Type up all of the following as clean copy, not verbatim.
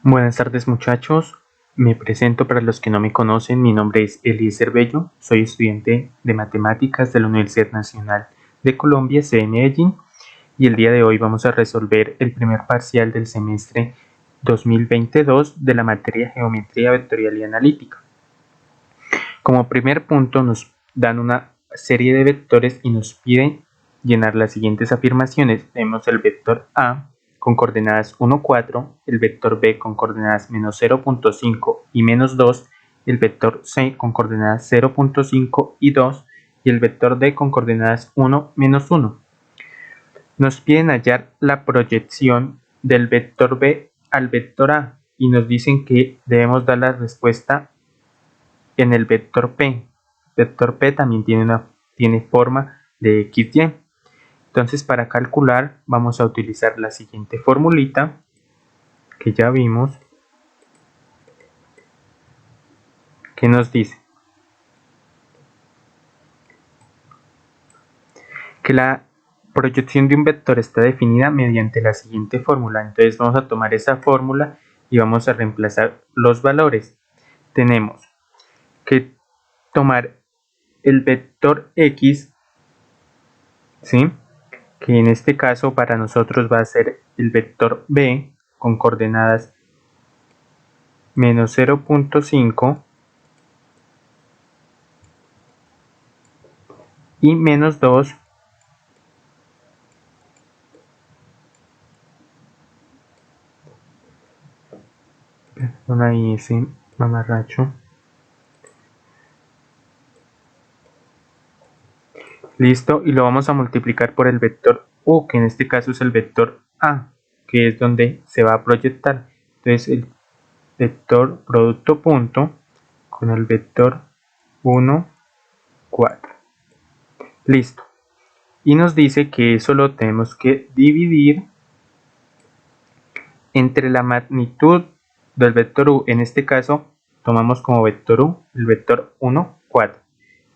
Buenas tardes muchachos, me presento para los que no me conocen, mi nombre es Eliezer Bello, soy estudiante de Matemáticas de la Universidad Nacional de Colombia, sede Medellín, y el día de hoy vamos a resolver el primer parcial del semestre 2022 de la materia Geometría Vectorial y Analítica. Como primer punto nos dan una serie de vectores y nos piden llenar las siguientes afirmaciones. Tenemos el vector A con coordenadas 1, 4, el vector B con coordenadas menos 0.5 y menos 2, el vector C con coordenadas 0.5 y 2 y el vector D con coordenadas 1, menos 1. Nos piden hallar la proyección del vector B al vector A y nos dicen que debemos dar la respuesta en el vector P. El vector P también tiene forma de XY. Entonces, para calcular vamos a utilizar la siguiente formulita que ya vimos, que nos dice que la proyección de un vector está definida mediante la siguiente fórmula. Entonces vamos a tomar esa fórmula y vamos a reemplazar los valores. Tenemos que tomar el vector X, ¿sí?, que en este caso para nosotros va a ser el vector B con coordenadas menos 0.5 y menos 2, perdón ahí ese mamarracho. Listo, y lo vamos a multiplicar por el vector U, que en este caso es el vector A, que es donde se va a proyectar. Entonces el vector producto punto con el vector 1, 4. Listo. Y nos dice que eso lo tenemos que dividir entre la magnitud del vector U. En este caso tomamos como vector U el vector 1, 4.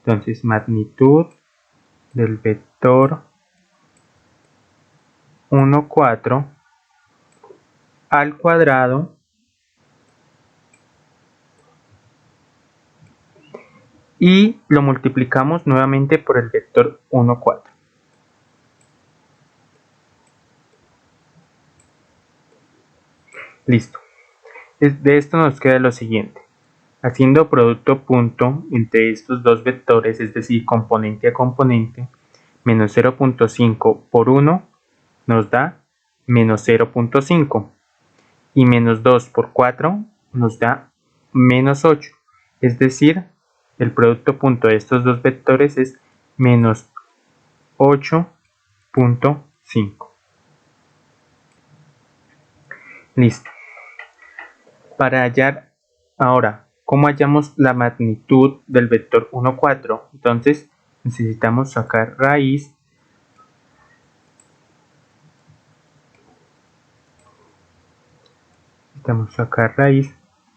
Entonces magnitud del vector 1, 4 al cuadrado y lo multiplicamos nuevamente por el vector 1, 4. Listo. De esto nos queda lo siguiente. Haciendo producto punto entre estos dos vectores, es decir, componente a componente, menos 0.5 por 1 nos da menos 0.5 y menos 2 por 4 nos da menos 8. Es decir, el producto punto de estos dos vectores es menos 8.5. Listo. Para hallar ahora cómo hallamos la magnitud del vector 1, 4, entonces necesitamos sacar raíz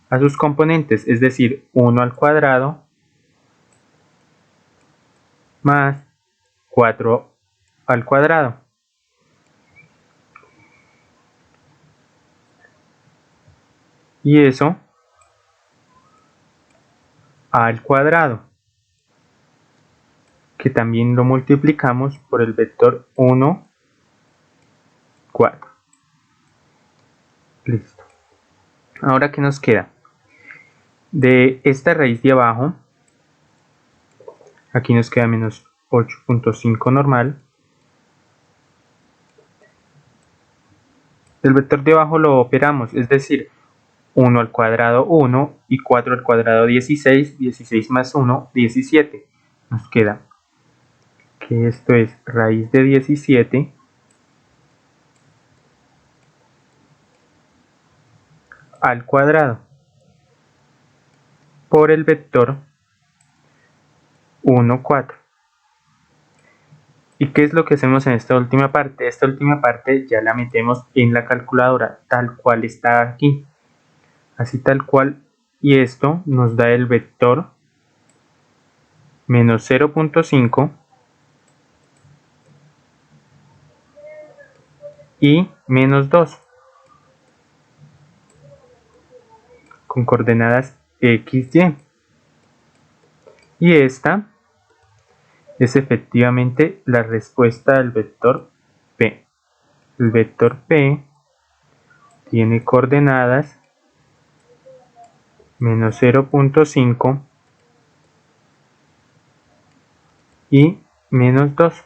a sus componentes, es decir, 1 al cuadrado más 4 al cuadrado. Y eso al cuadrado, que también lo multiplicamos por el vector 1, 4. Listo. Ahora, ¿qué nos queda? De esta raíz de abajo, aquí nos queda menos 8.5 normal. El vector de abajo lo operamos, es decir, 1 al cuadrado 1 y 4 al cuadrado 16, 16 más 1, 17. Nos queda que esto es raíz de 17 al cuadrado por el vector 1, 4. ¿Y qué es lo que hacemos en esta última parte? Esta última parte ya la metemos en la calculadora tal cual está aquí. Así tal cual. Y esto nos da el vector menos 0.5 y menos 2. con coordenadas x, y. Y esta es efectivamente la respuesta del vector P. El vector P tiene coordenadas menos 0.5 y menos 2.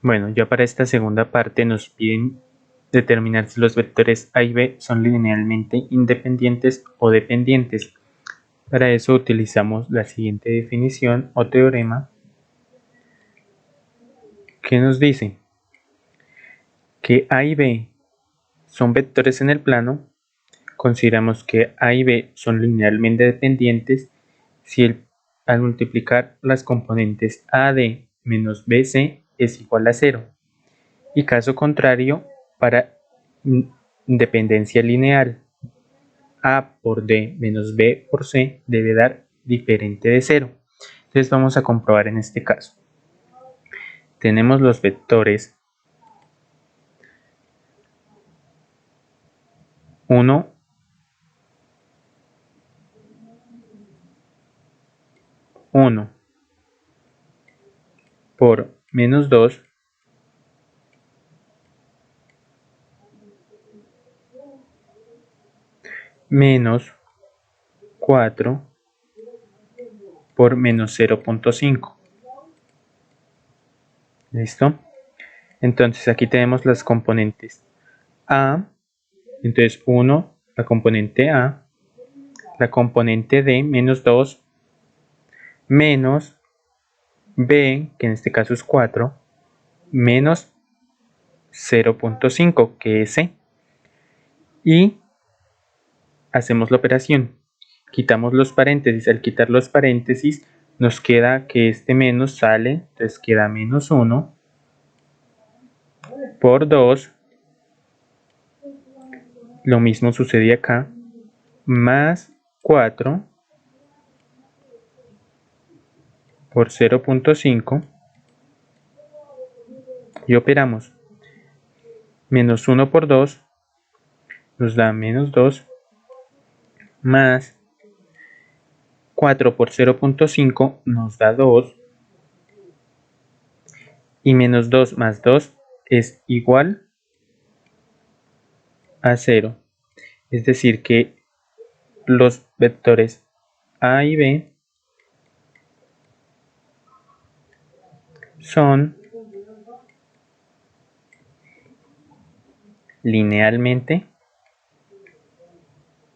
Bueno, ya para esta segunda parte nos piden determinar si los vectores A y B son linealmente independientes o dependientes. Para eso utilizamos la siguiente definición o teorema que nos dice que A y B son vectores en el plano. Consideramos que A y B son linealmente dependientes si al multiplicar las componentes AD menos BC es igual a 0. Y caso contrario, para independencia lineal, A por D menos B por C debe dar diferente de 0. Entonces vamos a comprobar en este caso. Tenemos los vectores 1, 1 por menos 2, menos 4 por menos 0.5. ¿Listo? Entonces aquí tenemos las componentes A, entonces 1, la componente A, la componente D, menos 2, menos B, que en este caso es 4, menos 0.5, que es C. Y hacemos la operación. Quitamos los paréntesis. Al quitar los paréntesis nos queda que este menos sale, entonces queda menos 1 por 2. Lo mismo sucede acá, más 4 por 0.5 y operamos. Menos 1 por 2 nos da menos 2, más 4 por 0.5 nos da 2, y menos 2 más 2 es igual a 0. Es decir que los vectores A y B son linealmente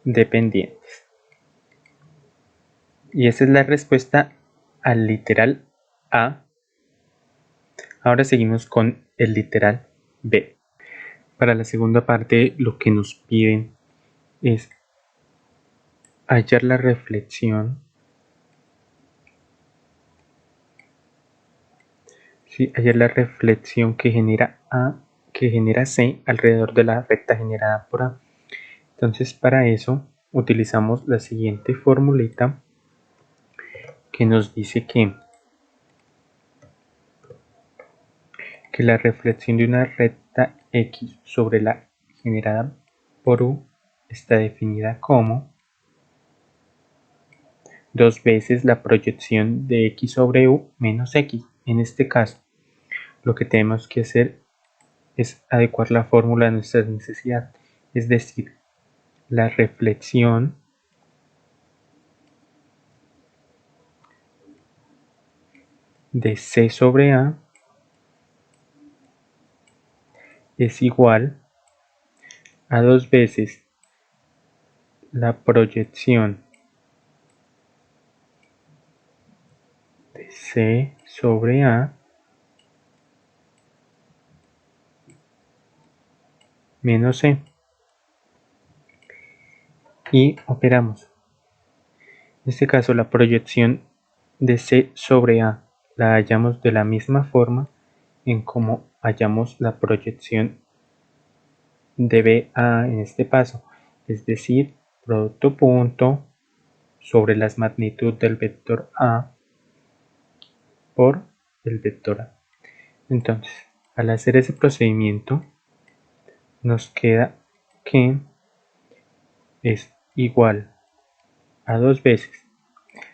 dependientes. Y esa es la respuesta al literal A. Ahora seguimos con el literal B. Para la segunda parte lo que nos piden es hallar la reflexión. Sí, hallar la reflexión que genera A, que genera C alrededor de la recta generada por A. Entonces para eso utilizamos la siguiente formulita que nos dice que la reflexión de una recta X sobre la generada por U está definida como 2 veces la proyección de X sobre U menos X. En este caso, lo que tenemos que hacer es adecuar la fórmula a nuestra necesidad, es decir, la reflexión de C sobre A es igual a 2 veces la proyección de C sobre A menos C. Y operamos. En este caso la proyección de C sobre A la hallamos de la misma forma en como hallamos la proyección de BA en este paso, es decir, producto punto sobre las magnitudes del vector A por el vector A. Entonces, al hacer ese procedimiento, nos queda que es igual a 2 veces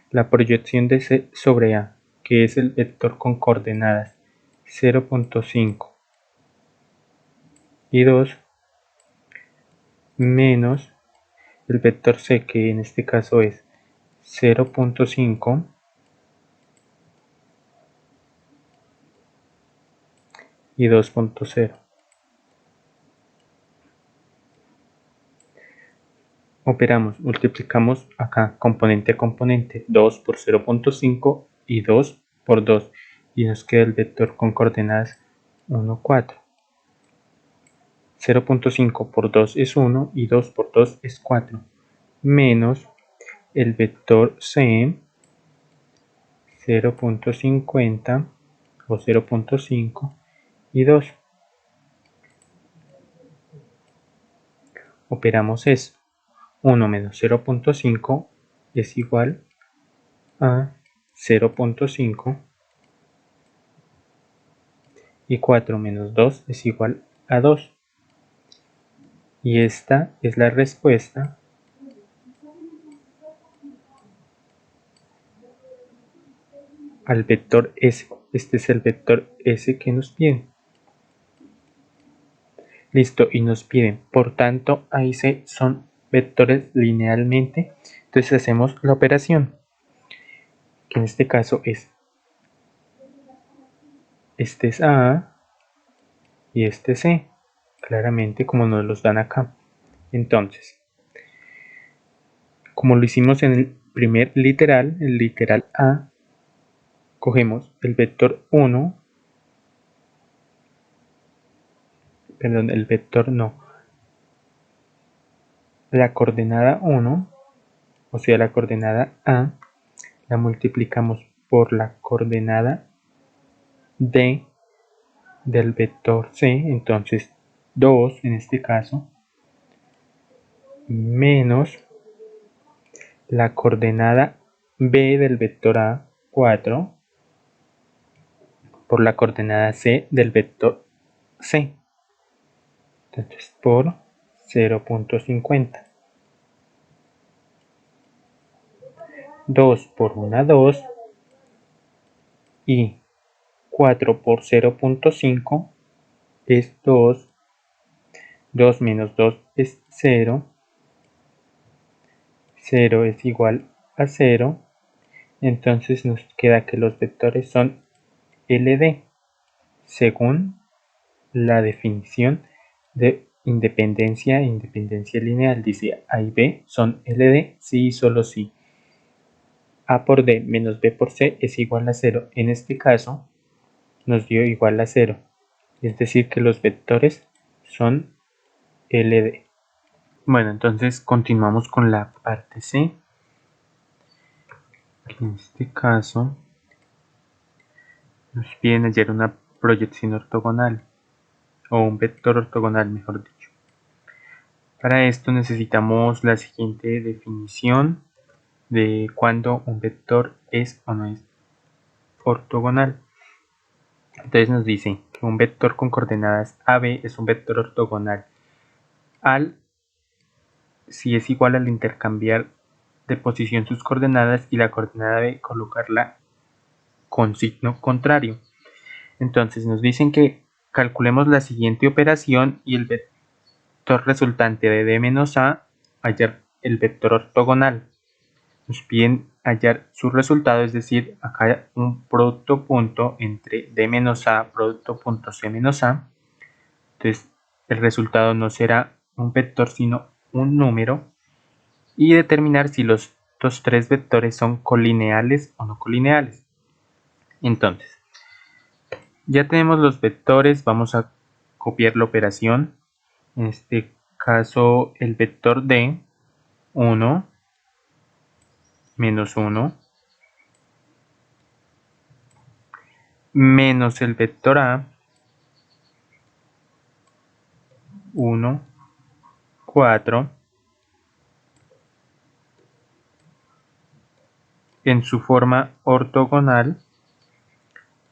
la proyección de C sobre A, que es el vector con coordenadas 0.5 y 2, menos el vector C, que en este caso es 0.5 y 2.0. Operamos, multiplicamos acá componente a componente, 2 por 0.5 y 2 por 2, y nos queda el vector con coordenadas 1, 4. 0.5 por 2 es 1 y 2 por 2 es 4, menos el vector C 0.50 o 0.5 y 2. Operamos eso. 1 menos 0.5 es igual a 0.5 y 4 menos 2 es igual a 2. Y esta es la respuesta al vector S. Este es el vector S que nos piden. Listo, y nos piden, por tanto, ahí son vectores linealmente. Entonces hacemos la operación, que en este caso es, este es A y este C, claramente como nos los dan acá. Entonces, como lo hicimos en el primer literal, el literal A, cogemos el vector 1, perdón, el vector no, la coordenada 1, o sea, la coordenada A, la multiplicamos por la coordenada D del vector C, entonces 2 en este caso, menos la coordenada B del vector A, 4, por la coordenada C del vector C, entonces por 0.50. 2 por 1, 2, y 4 por 0.5 es 2, 2 menos 2 es 0, 0 es igual a 0, entonces nos queda que los vectores son LD, según la definición de independencia e independencia lineal. Dice A y B son LD si y solo si A por D menos B por C es igual a 0. En este caso nos dio igual a 0, es decir que los vectores son LD. Bueno, entonces continuamos con la parte C. En este caso nos piden hallar una proyección ortogonal, o un vector ortogonal mejor dicho. Para esto necesitamos la siguiente definición de cuando un vector es o no es ortogonal. Entonces nos dice que un vector con coordenadas AB es un vector ortogonal si es igual al intercambiar de posición sus coordenadas y la coordenada B colocarla con signo contrario. Entonces nos dicen que calculemos la siguiente operación y el vector resultante de D menos A, hallar el vector ortogonal. Nos piden hallar su resultado, es decir, acá un producto punto entre D menos A, producto punto C menos A. Entonces el resultado no será un vector sino un número, y determinar si los tres vectores son colineales o no colineales. Entonces, ya tenemos los vectores, vamos a copiar la operación. En este caso, el vector D, 1, menos 1, menos el vector A, 1, 4, en su forma ortogonal,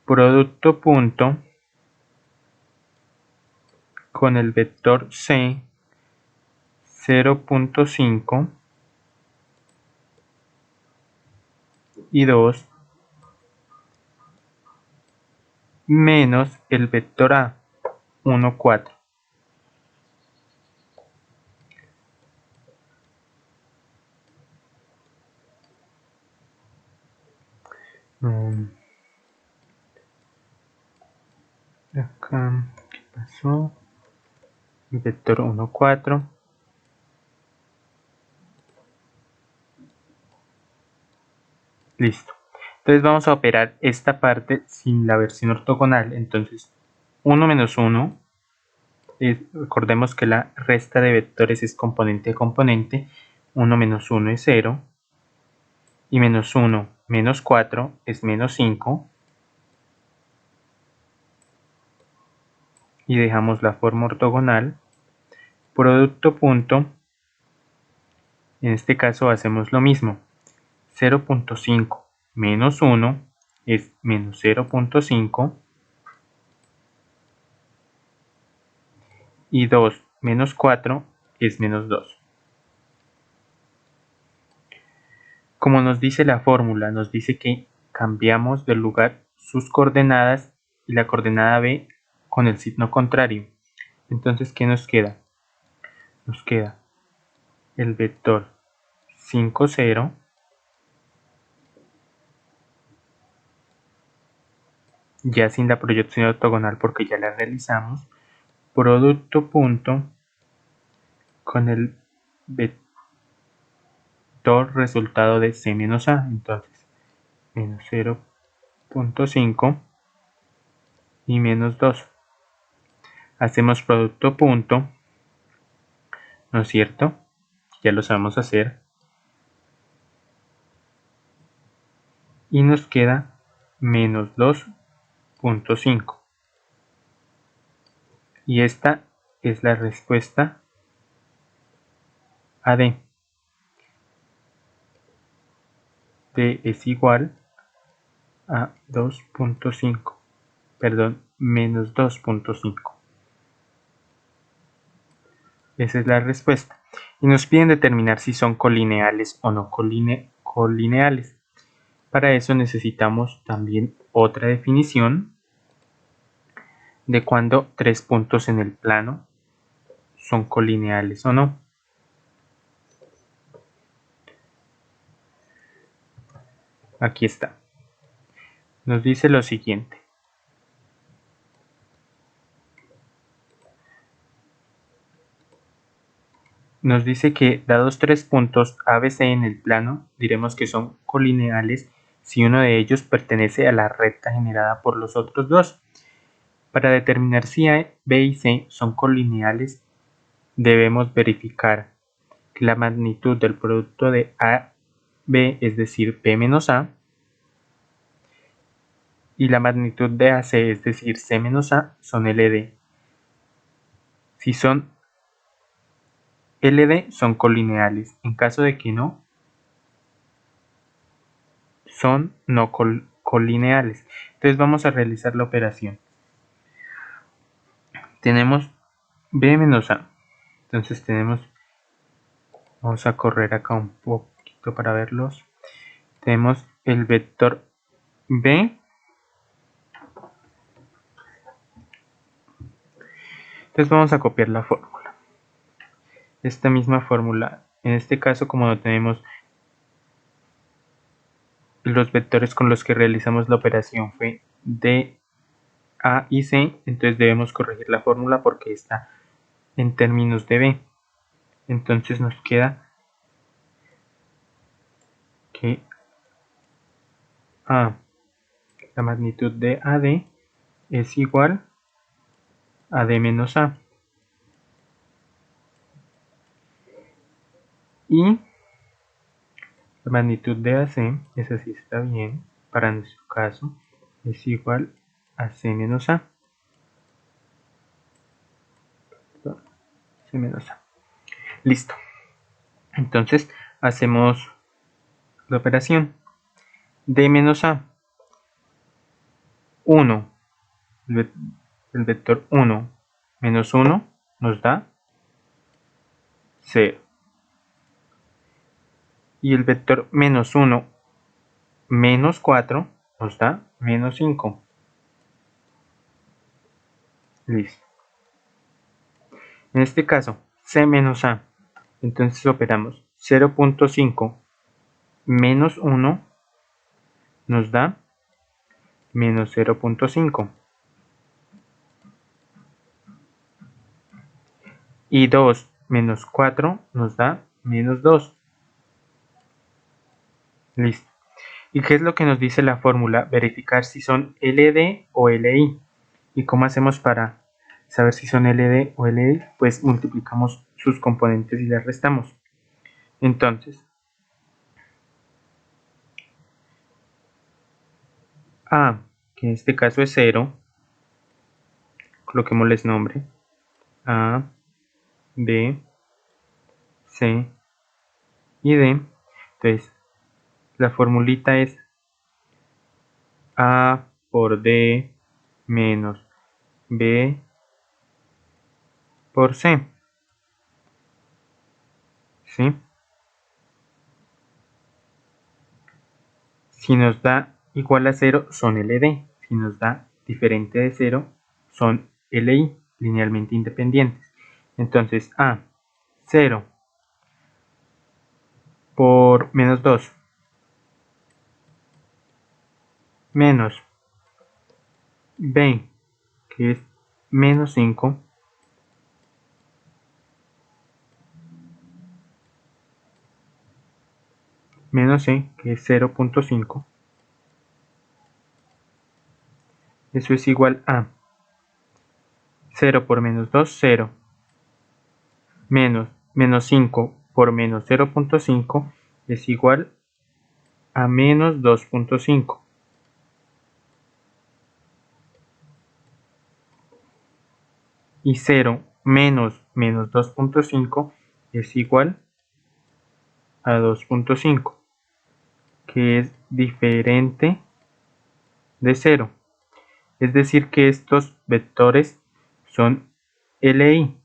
producto punto con el vector C 0.5 y 2 menos el vector A, 1, 4. Acá, ¿qué pasó? Vector 1, 4. Listo. Entonces vamos a operar esta parte sin la versión ortogonal. Entonces 1 menos 1, recordemos que la resta de vectores es componente a componente. 1 menos 1 es 0. Y menos 1 menos 4 es menos 5. Y dejamos la forma ortogonal. Producto punto. En este caso hacemos lo mismo. 0.5 menos 1 es menos 0.5. Y 2 menos 4 es menos 2. Como nos dice la fórmula, nos dice que cambiamos de lugar sus coordenadas y la coordenada B con el signo contrario. Entonces, ¿qué nos queda? Nos queda el vector 5, 0, ya sin la proyección ortogonal porque ya la realizamos, producto punto con el vector resultado de C menos A. Entonces, menos 0.5 y menos 2. Hacemos producto punto, ¿no es cierto? Ya lo sabemos hacer. Y nos queda menos 2.5. Y esta es la respuesta a D. D es igual a 2.5. Perdón, menos 2.5. Esa es la respuesta. Y nos piden determinar si son colineales o no colineales. Para eso necesitamos también otra definición de cuando tres puntos en el plano son colineales o no. Aquí está. Nos dice lo siguiente. Nos dice que dados tres puntos ABC en el plano, diremos que son colineales si uno de ellos pertenece a la recta generada por los otros dos. Para determinar si A, B y C son colineales, debemos verificar que la magnitud del producto de A, B, es decir, B menos A, y la magnitud de AC, es decir, C menos A, son LD. Si son LD, son colineales. En caso de que no, son no colineales. Entonces vamos a realizar la operación. Tenemos B menos A. Entonces vamos a correr acá un poquito para verlos. Tenemos el vector B. Entonces vamos a copiar la fórmula. Esta misma fórmula, en este caso como no tenemos los vectores con los que realizamos la operación fue D, A y C, entonces debemos corregir la fórmula porque está en términos de B. Entonces nos queda que A, la magnitud de AD es igual a D menos A. Y la magnitud de AC, esa sí está bien, para nuestro caso, es igual a C menos A. C menos A. Listo. Entonces hacemos la operación. D menos A. 1. El vector 1 menos 1 nos da 0. Y el vector menos 1 menos 4 nos da menos 5. Listo. En este caso, C menos A. Entonces operamos 0.5 menos 1 nos da menos 0.5. Y 2 menos 4 nos da menos 2. Listo. ¿Y qué es lo que nos dice la fórmula? Verificar si son LD o LI. ¿Y cómo hacemos para saber si son LD o LI? Pues multiplicamos sus componentes y les restamos. Entonces, A, que en este caso es 0, coloquémosles nombre. A, B, C y D. Entonces, la formulita es A por D menos B por C. ¿Sí? Si nos da igual a 0 son LD. Si nos da diferente de 0 son LI, linealmente independientes. Entonces A, 0 por menos 2 menos B, que es menos 5, menos C, que es 0.5. Eso es igual a 0 por menos 2, 0. Menos 5 por menos 0.5 es igual a menos 2.5. Y 0 menos menos 2.5 es igual a 2.5, que es diferente de 0. Es decir, que estos vectores son LI,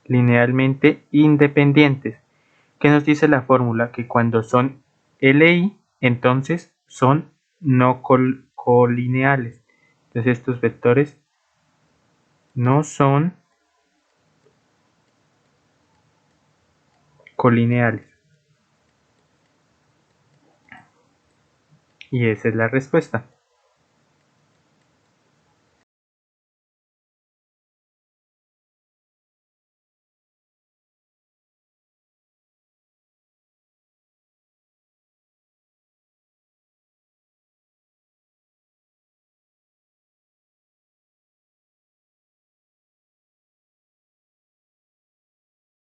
linealmente independientes. ¿Qué nos dice la fórmula? Que cuando son LI, entonces son no colineales. Entonces estos vectores no son colineales. Y esa es la respuesta.